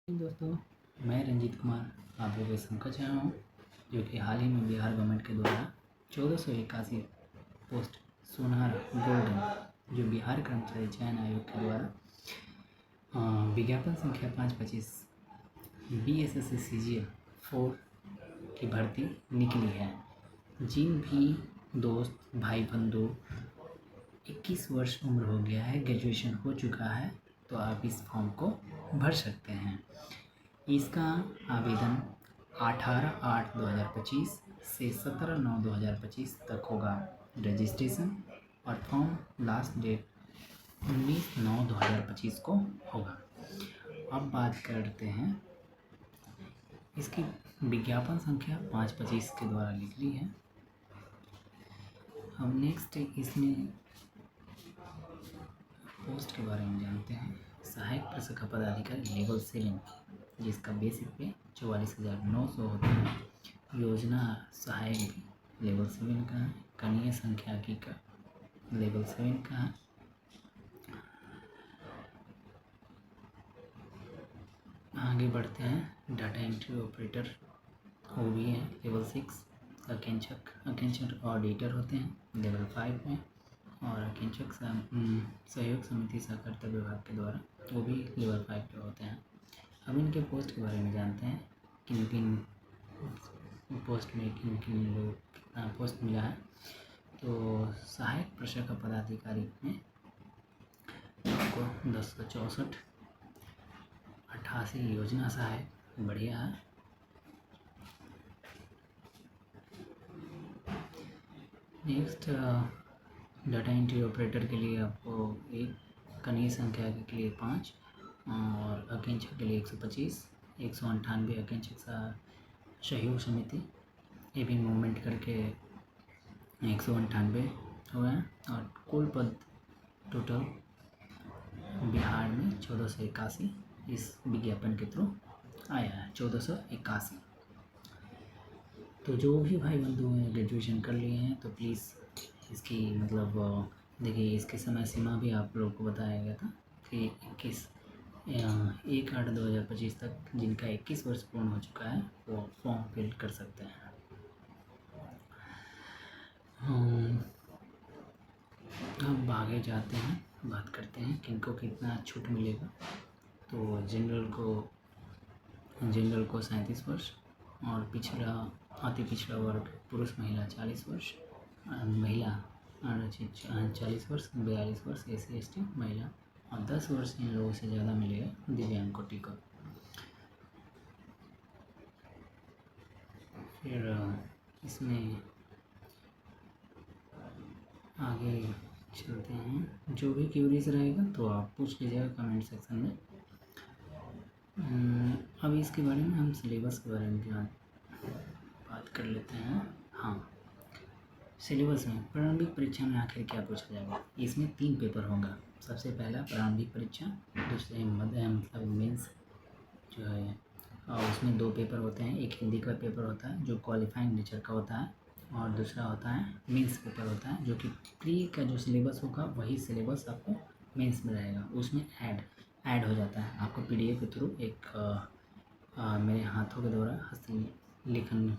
दोस्तों, मैं रंजीत कुमार आप लोगों के समकक्ष आया हूँ, जो कि हाल ही में बिहार गवर्नमेंट के द्वारा 1481 पोस्ट सुनहरा गोल्डन जो बिहार कर्मचारी चयन आयोग के द्वारा विज्ञापन संख्या 525 BSSC CGL 4 की भर्ती निकली है। जिन भी दोस्त भाई बंधु 21 वर्ष उम्र हो गया है, ग्रेजुएशन हो चुका है, तो आप इस फॉर्म को भर सकते हैं। इसका आवेदन 18/8/2025 से 17/9/2025 तक होगा रजिस्ट्रेशन, और फॉर्म लास्ट डेट 19/9/2025 को होगा। अब बात करते हैं इसकी विज्ञापन संख्या 525 के द्वारा निकली है। हम नेक्स्ट इसमें पोस्ट के बारे में जानते हैं। सहायक प्रशाखा पदाधिकारी लेवल 7, जिसका बेसिक पे 44,900 होता है। योजना सहायक भी लेवल 7 का है। कनीय संख्याकी का लेवल 7 का है। आगे बढ़ते हैं। डाटा एंट्री ऑपरेटर वो भी है लेवल 6। अकेंचक ऑडिटर होते हैं लेवल 5 में, और अकेंचक सहयोग समिति सहकारिता विभाग के द्वारा वो भी लेवल 5 पे होते हैं। अब इनके पोस्ट के बारे में जानते हैं, किन किन पोस्ट में किन लोग कितना पोस्ट मिला है। तो सहायक प्रशाखा पदाधिकारी में आपको 1064, 88 योजना सहायक, बढ़िया है। नेक्स्ट डाटा एंट्री ऑपरेटर के लिए आपको 1, कनीय संख्या के लिए 5, और अकेंचक के लिए 125, 198 अकेंचक सहयोग समिति, ये भी मूवमेंट करके 198 हुए हैं। और कुल पद टोटल बिहार में 1481 इस विज्ञापन के थ्रू आया है, 1481। तो जो भी भाई बंधु हैं ग्रेजुएशन कर लिए हैं, तो प्लीज़ इसकी देखिए, इसकी समय सीमा भी आप लोगों को बताया गया था कि 1/8/2025 तक जिनका 21 वर्ष पूर्ण हो चुका है वो फॉर्म फिल कर सकते हैं। अब आगे जाते हैं, बात करते हैं किनको कितना छूट मिलेगा। तो जनरल को 37 वर्ष, और अति पिछड़ा वर्ग पुरुष महिला 40 वर्ष, महिला 40 वर्ष, 42 वर्ष SC/ST महिला, और 10 वर्ष इन लोगों से ज़्यादा मिलेगा दिव्यांग कोटि को। फिर इसमें आगे चलते हैं। जो भी क्यूरीज रहेगा तो आप पूछ लीजिएगा कमेंट सेक्शन में। अब इसके बारे में हम सिलेबस के बारे में बात कर लेते हैं। हाँ, सिलेबस में प्रारंभिक परीक्षा में आखिर क्या पूछा जाएगा। इसमें 3 पेपर होगा। सबसे पहला प्रारंभिक परीक्षा, दूसरे मेंस जो है, और उसमें 2 पेपर होते हैं। एक हिंदी का पेपर होता है जो क्वालिफाइंग नेचर का होता है, और दूसरा होता है मेंस पेपर होता है, जो कि प्री का जो सिलेबस होगा वही सिलेबस आपको मेंस में रहेगा। उसमें ऐड हो जाता है आपको PDF के थ्रू, एक मेरे हाथों के द्वारा हस्तलिखन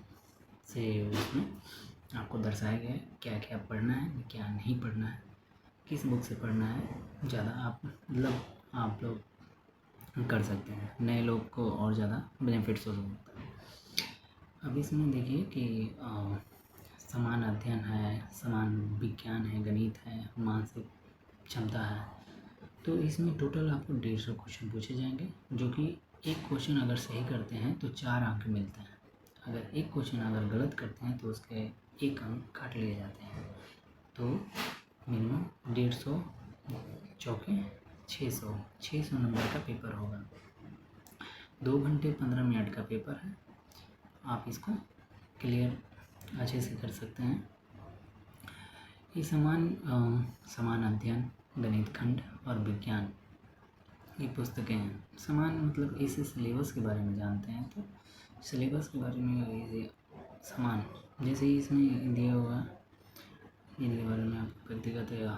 से उसमें आपको दर्शाया गया है क्या क्या पढ़ना है, क्या नहीं पढ़ना है, किस बुक से पढ़ना है। ज़्यादा आप लोग कर सकते हैं, नए लोग को और ज़्यादा बेनिफिट्स हो सकता है। अब इसमें देखिए कि समान अध्ययन है, समान विज्ञान है, गणित है, मानसिक क्षमता है। तो इसमें टोटल आपको 150 क्वेश्चन पूछे जाएंगे, जो कि एक क्वेश्चन अगर सही करते हैं तो 4 अंक मिलते हैं। अगर एक क्वेश्चन अगर गलत करते हैं तो उसके 1 अंक काट लिए जाते हैं। तो मिनिमम 150 चौके 600 नंबर का पेपर होगा। 2 घंटे 15 मिनट का पेपर है। आप इसको क्लियर अच्छे से कर सकते हैं। ये समान अध्ययन, गणित खंड और विज्ञान, ये पुस्तकें हैं। समान इस सिलेबस के बारे में जानते हैं। तो सिलेबस के बारे में समान, जैसे इसमें दिया हुआ इनके बारे में आपको व्यक्तिगत या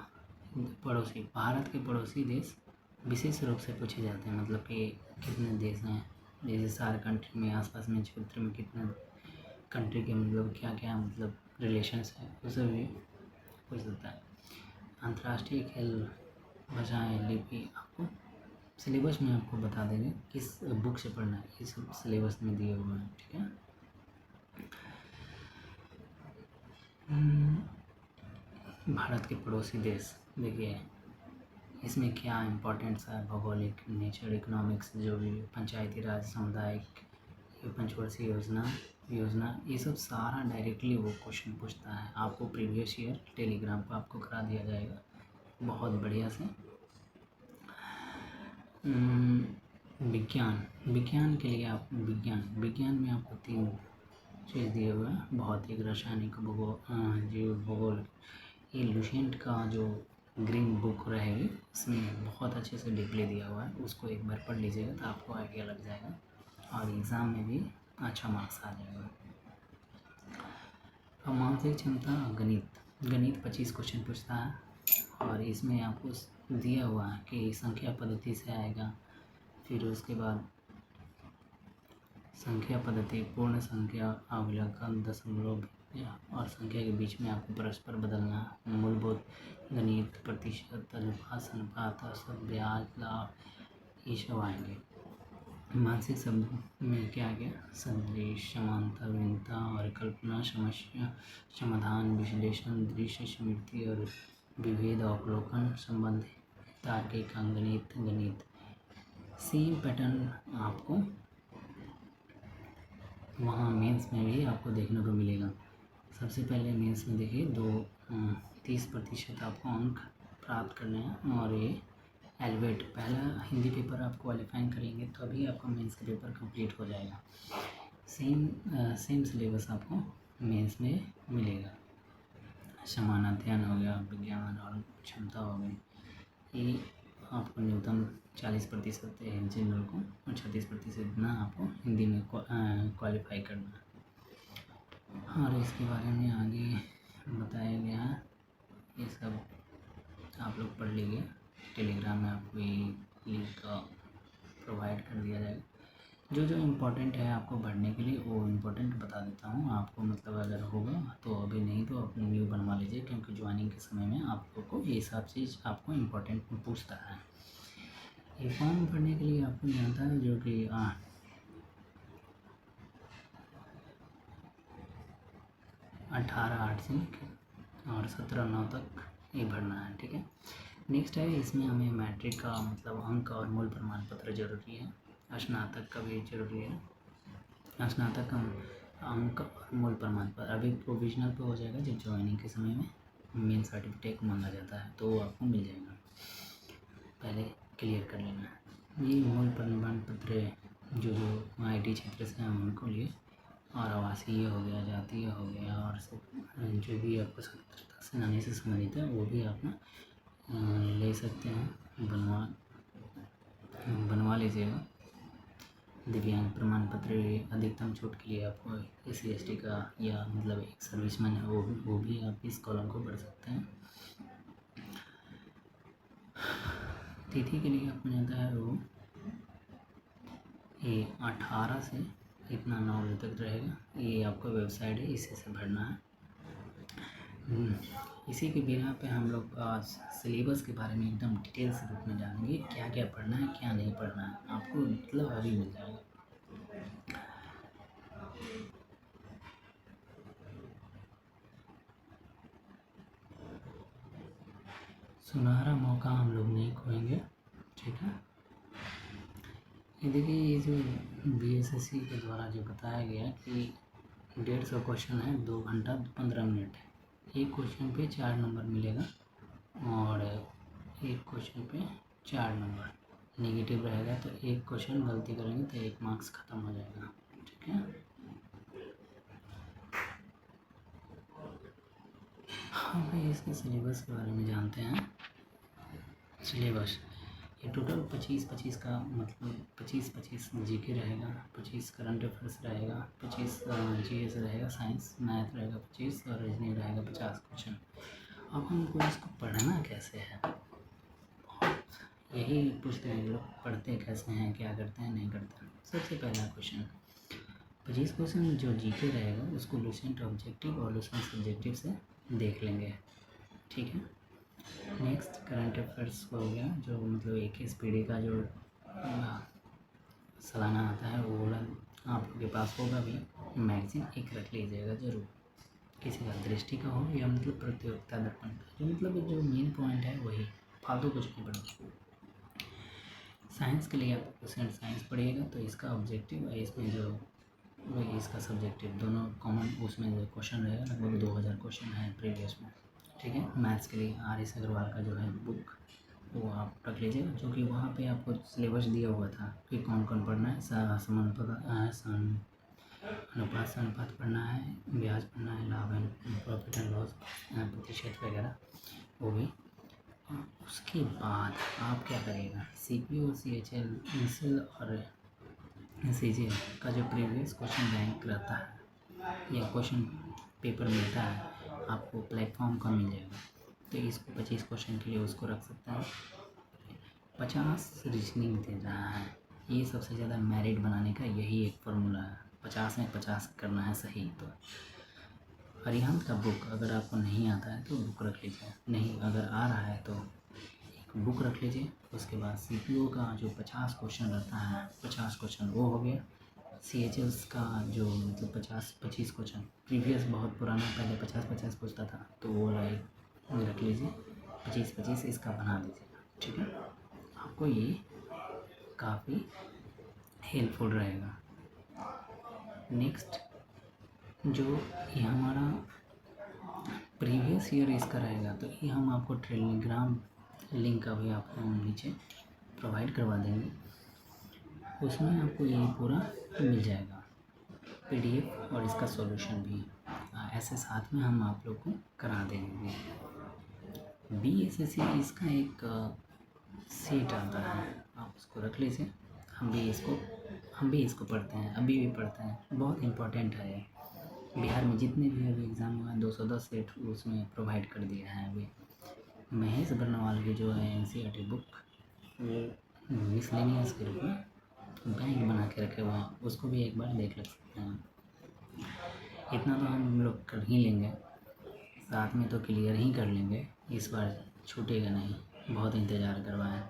भारत के पड़ोसी देश विशेष रूप से पूछे जाते हैं। कि कितने देश हैं, जैसे सारे कंट्री में आसपास में क्षेत्र में कितना कंट्री के मतलब क्या क्या मतलब रिलेशंस है उसे भी पूछ सकता है। अंतर्राष्ट्रीय खेल भाषाएं लिपि आपको सिलेबस में आपको बता देंगे किस बुक से पढ़ना है, ये सब सिलेबस में दिए हुए हैं, ठीक है। भारत के पड़ोसी देश देखिए इसमें क्या इम्पोर्टेंट्स है, भौगोलिक, नेचर, इकोनॉमिक्स, जो भी पंचायती राज, सामुदायिक, ये पंचवर्षीय योजना ये सब सारा डायरेक्टली वो क्वेश्चन पूछता है। आपको प्रीवियस ईयर टेलीग्राम पर आपको करा दिया जाएगा बहुत बढ़िया से। विज्ञान के लिए आप विज्ञान में आपको 3 चीज़ दिए हुए हैं, भौतिक, रासायनिक, जीव भूगोल। ये लुसेंट का जो ग्रीन बुक रहेगी उसमें बहुत अच्छे से डीपली दिया हुआ है, उसको एक बार पढ़ लीजिएगा तो आपको आइडिया लग जाएगा और एग्ज़ाम में भी अच्छा मार्क्स आ जाएगा। अब मानसिक क्षमता, गणित 25 क्वेश्चन पूछता है और इसमें आपको दिया हुआ है कि संख्या पद्धति से आएगा, फिर उसके बाद संख्या पद्धति, पूर्ण संख्या, अवलोकन, दशमलव और संख्या के बीच में आपको परस्पर बदलना, मूलभूत गणित, प्रतिशत, अनुपात, औसत, ब्याज, लाभ, ये सब आएंगे। मानसिक शब्द में क्या गया, सदृश, समांतर, भिन्नता और कल्पना, समस्या समाधान, विश्लेषण, दृश्य स्मृति और विभेद, अवलोकन, संबंध, तार्किक, गणित। सेम पैटर्न आपको वहाँ मेंस में भी आपको देखने को मिलेगा। सबसे पहले मेंस में देखिए 30% आपको अंक प्राप्त करने हैं और ये एलवेट पहला हिंदी पेपर आप क्वालिफाइंग करेंगे तो अभी आपका मेंस का पेपर कंप्लीट हो जाएगा। सेम सिलेबस आपको मेंस में मिलेगा। समान अध्ययन हो गया, विज्ञान और क्षमता हो गई, ये आपको न्यूनतम 40% है जनरल को और 36% इतना आपको हिंदी में क्वालिफाई करना है। और इसके बारे में आगे बताया गया है, ये सब आप लोग पढ़ लीजिए। टेलीग्राम में आपको ये लिंक प्रोवाइड कर दिया जाएगा। जो इम्पोर्टेंट है आपको पढ़ने के लिए वो इम्पोर्टेंट बता देता हूँ आपको, मतलब अगर होगा तो अभी, नहीं तो अपने न्यू बनवा लीजिए क्योंकि ज्वाइनिंग के समय में आप लोग को ये सब चीज़ आपको इम्पोर्टेंट पूछता है। ये फॉर्म भरने के लिए आपको जानता है जो कि 18/8 से और 17/9 तक ये भरना है, ठीक है। नेक्स्ट है, इसमें हमें मैट्रिक का मतलब अंक और मूल प्रमाण पत्र जरूरी है, स्नातक का भी जरूरी है। स्नातक का अंक और मूल प्रमाण पत्र अभी प्रोविजनल पे हो जाएगा, जब ज्वाइनिंग के समय में मेन सर्टिफिकेट मांगा जाता है तो वो आपको मिल जाएगा, पहले क्लियर कर लेना है। ये मूल प्रमाण पत्र जो IT क्षेत्र से हैं उनको लिए, और आवासीय हो गया, जातीय हो गया, और जो भी आपको स्वतंत्रता सेनानी से संबंधित है वो भी आप ले सकते हैं, बनवा लीजिएगा। दिव्यांग प्रमाण पत्र अधिकतम छूट के लिए आपको SC/ST का या मतलब एक सर्विसमैन है वो भी आप इस कॉलम को भर सकते हैं। तिथि के लिए आपको जाता है वो ये 18 से इतना 9 बजे तक रहेगा। ये आपका वेबसाइट है, इसी से भरना है। इसी के बिना पे हम लोग सिलेबस के बारे में एकदम डिटेल से रूप में जानेंगे, क्या क्या पढ़ना है क्या नहीं पढ़ना है, आपको मतलब अभी मिल जाएगा। सुनहरा मौका हम लोग नहीं खोएंगे, ठीक है। ये देखिए, ये जो BSSC के द्वारा जो बताया गया कि 150 क्वेश्चन है, 2 घंटा 15 मिनट है। एक क्वेश्चन पे 4 नंबर मिलेगा और एक क्वेश्चन पे 4 नंबर नेगेटिव रहेगा, तो एक क्वेश्चन गलती करेंगे तो 1 मार्क्स ख़त्म हो जाएगा, ठीक है। हाँ भाई, इसके सिलेबस के बारे में जानते हैं। सिलेबस ये टोटल 25 का मतलब 25 GK रहेगा, 25 करंट अफेयर्स रहेगा, 25 GS रहेगा, साइंस मैथ रहेगा 25 और रीजनिंग रहेगा 50 क्वेश्चन। अब हमको इसको पढ़ना कैसे है, बहुत यही पूछते हैं लोग पढ़ते कैसे हैं, क्या करते हैं, नहीं करते हैं। सबसे पहला क्वेश्चन 25 क्वेश्चन जो जीके रहेगा उसको लुसेंट ऑब्जेक्टिव और लुसेंट सब्जेक्टिव से देख लेंगे, ठीक है। नेक्स्ट करंट अफेयर्स हो गया, जो मतलब एक एसपीडी का जो सालाना आता है वो वाला आप लोग के पास होगा भी। मैगजीन एक रख लीजिएगा ज़रूर, किसी का दृष्टि का हो या मतलब प्रतियोगिता दर्पण का, जो मतलब जो मेन पॉइंट है वही, फालतू कुछ नहीं पढ़ना। साइंस के लिए आप परसेंट साइंस पढ़िएगा तो इसका ऑब्जेक्टिव है, इसमें जो वही इसका सब्जेक्टिव दोनों कॉमन उसमें जो क्वेश्चन रहेगा लगभग 2000 क्वेश्चन है प्रीवियस में, ठीक है। मैथ्स के लिए RS अग्रवाल का जो है बुक वो आप रख लीजिएगा, जो कि वहाँ पे आपको सिलेबस दिया हुआ था कि कौन कौन पढ़ना है। अनुपात से अनुपात पढ़ना है, ब्याज पढ़ना है, लाभ एंड प्रॉफिट एंड लॉस, प्रतिशत वगैरह वो भी। उसके बाद आप क्या करिएगा, CPU, CHL, इंसिल और CGL का जो प्रीवियस क्वेश्चन बैंक रहता है या क्वेश्चन पेपर मिलता है आपको प्लेटफॉर्म का मिल जाएगा, तो इसको 25 क्वेश्चन के लिए उसको रख सकते हैं। 50 रीजनिंग दे रहा है, ये सबसे ज़्यादा मेरिट बनाने का यही एक फार्मूला है, 50 में 50 करना है सही। तो अरिहंत का बुक अगर आपको नहीं आता है तो बुक रख लीजिए, नहीं अगर आ रहा है तो एक बुक रख लीजिए। उसके बाद CPU का जो 50 क्वेश्चन रहता है, 50 क्वेश्चन वो हो गया। CHS का जो मतलब 25 क्वेश्चन प्रीवियस बहुत पुराना, पहले 50-50 पूछता था, तो वो वाला एक रख लीजिए, 25-25 इसका बना दीजिएगा, ठीक है। आपको ये काफ़ी हेल्पफुल रहेगा। नेक्स्ट जो ये हमारा प्रीवियस ईयर इसका रहेगा, तो ये हम आपको टेलीग्राम लिंक का भी आपको नीचे प्रोवाइड करवा देंगे, उसमें आपको ये पूरा मिल जाएगा PDF और इसका सॉल्यूशन भी ऐसे साथ में हम आप लोग को करा देंगे। BSSC इसका एक सेट आता है, आप उसको रख लीजिए। हम भी इसको पढ़ते हैं, अभी भी पढ़ते हैं, बहुत इम्पोर्टेंट है ये। बिहार में जितने भी अभी एग्ज़ाम हुआ है 210 सेट उसमें प्रोवाइड कर दिया है। अभी महेश बर्नवाल की जो है NCERT बुक वो मिसलेनियस के रूप में बैंक बना के रखे हुए हैं, उसको भी एक बार देख सकते हैं। इतना तो हम लोग कर ही लेंगे, साथ में तो क्लियर ही कर लेंगे, इस बार छूटेगा नहीं, बहुत इंतज़ार करवाएं।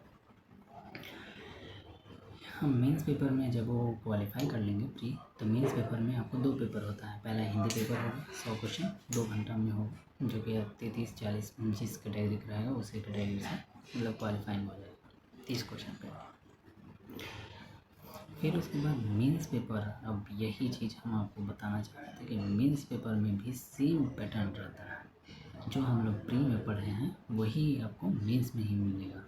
हम मेंस पेपर में जब वो क्वालिफाई कर लेंगे प्री, तो मेंस पेपर में आपको 2 पेपर होता है। पहला हिंदी पेपर होगा 100 क्वेश्चन 2 घंटा में होगा, जो कि 33-40 जिस कैटेगरी का रहेगा उसी कैटेगरी से मतलब क्वालिफाइंग हो जाएगा 30 क्वेश्चन पे। फिर उसके बाद मेंस पेपर, अब यही चीज़ हम आपको बताना चाहते थे कि मेंस पेपर में भी सेम पैटर्न रहता है, जो हम लोग प्री में पढ़े हैं वही आपको मेंस में ही मिलेगा।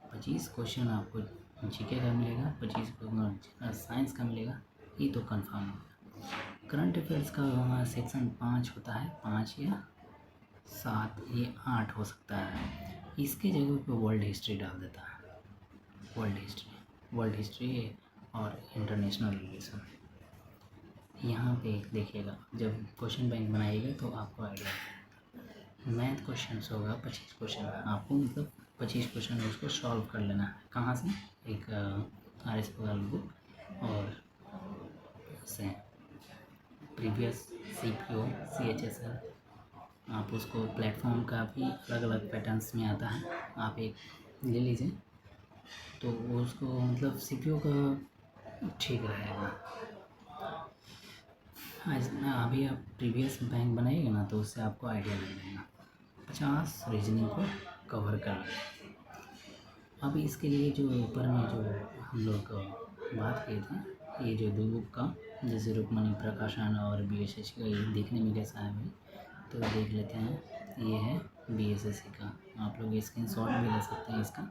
25 क्वेश्चन आपको GK का मिलेगा, 25 क्वेश्चन साइंस का मिलेगा, ये तो कंफर्म है। करंट अफेयर्स का वहाँ सेक्शन 5 होता है, 5 या 7 ये 8 हो सकता है, इसके जगह पे वर्ल्ड हिस्ट्री डाल देता है। वर्ल्ड हिस्ट्री और इंटरनेशनल रिलेशन यहाँ पे देखिएगा, जब क्वेश्चन बैंक बनाइएगा तो आपको आइडिया। मैथ क्वेश्चन होगा 25 क्वेश्चन, आपको मतलब 25 क्वेश्चन उसको सॉल्व कर लेना है। कहाँ से? एक RS अग्रवाल बुक और उससे प्रीवियस CPU CHSL, आप उसको प्लेटफॉर्म का भी अलग अलग पैटर्न्स में आता है, आप एक ले लीजिए तो उसको मतलब CPU का ठीक रहेगा। आज अभी आप प्रीवियस बैंक बनाइएगा ना तो उससे आपको आइडिया लग जाएगा। 50 रीजनिंग को कवर कर लें। अब इसके लिए जो ऊपर में जो हम लोग बात किए थे, ये जो दो बुक का, जैसे रुक्मणी प्रकाशन और BSSC का, ये देखने में कैसा है भाई, तो देख लेते हैं। ये है BSSC का, आप लोग स्क्रीनशॉट भी ले सकते हैं इसका,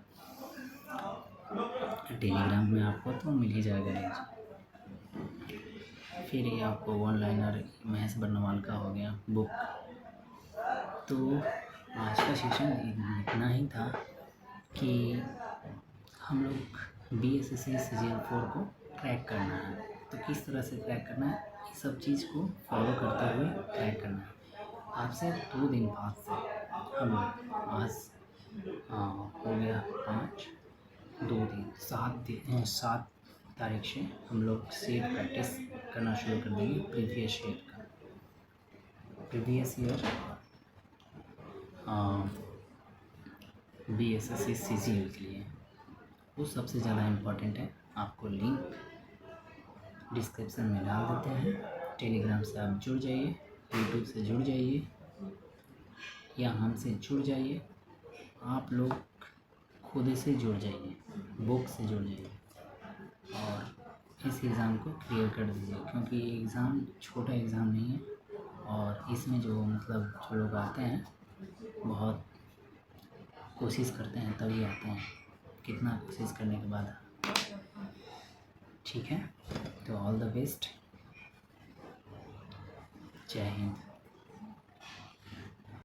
टेलीग्राम में आपको तो मिल ही जाएगा लिंक। फिर ये आपको वन लाइनर महेश बर्नवाल का हो गया बुक। तो आज का सेशन इतना ही था कि हम लोग BSSC CGL 4 को क्रैक करना है, तो किस तरह से क्रैक करना है, ये सब चीज़ को फॉलो करते हुए क्रैक करना है। आपसे 2 दिन बाद से हम आज हो गया 5, 7 तारीख से हम लोग सेट प्रैक्टिस करना शुरू कर देंगे प्रीवियस ईयर का। प्रीवियस ईयर BSSC CGL के लिए वो सबसे ज़्यादा इम्पोर्टेंट है। आपको लिंक डिस्क्रिप्शन में डाल देते हैं। टेलीग्राम से आप जुड़ जाइए, यूट्यूब से जुड़ जाइए या हमसे जुड़ जाइए। आप लोग खुद से जुड़ जाइए, बुक से जुड़ जाइए और इस एग्ज़ाम को क्लियर कर दीजिए, क्योंकि ये एग्ज़ाम छोटा एग्ज़ाम नहीं है और इसमें जो लोग आते हैं बहुत कोशिश करते हैं तभी आते हैं, कितना कोशिश करने के बाद। ठीक है, तो ऑल द बेस्ट, जय हिंद।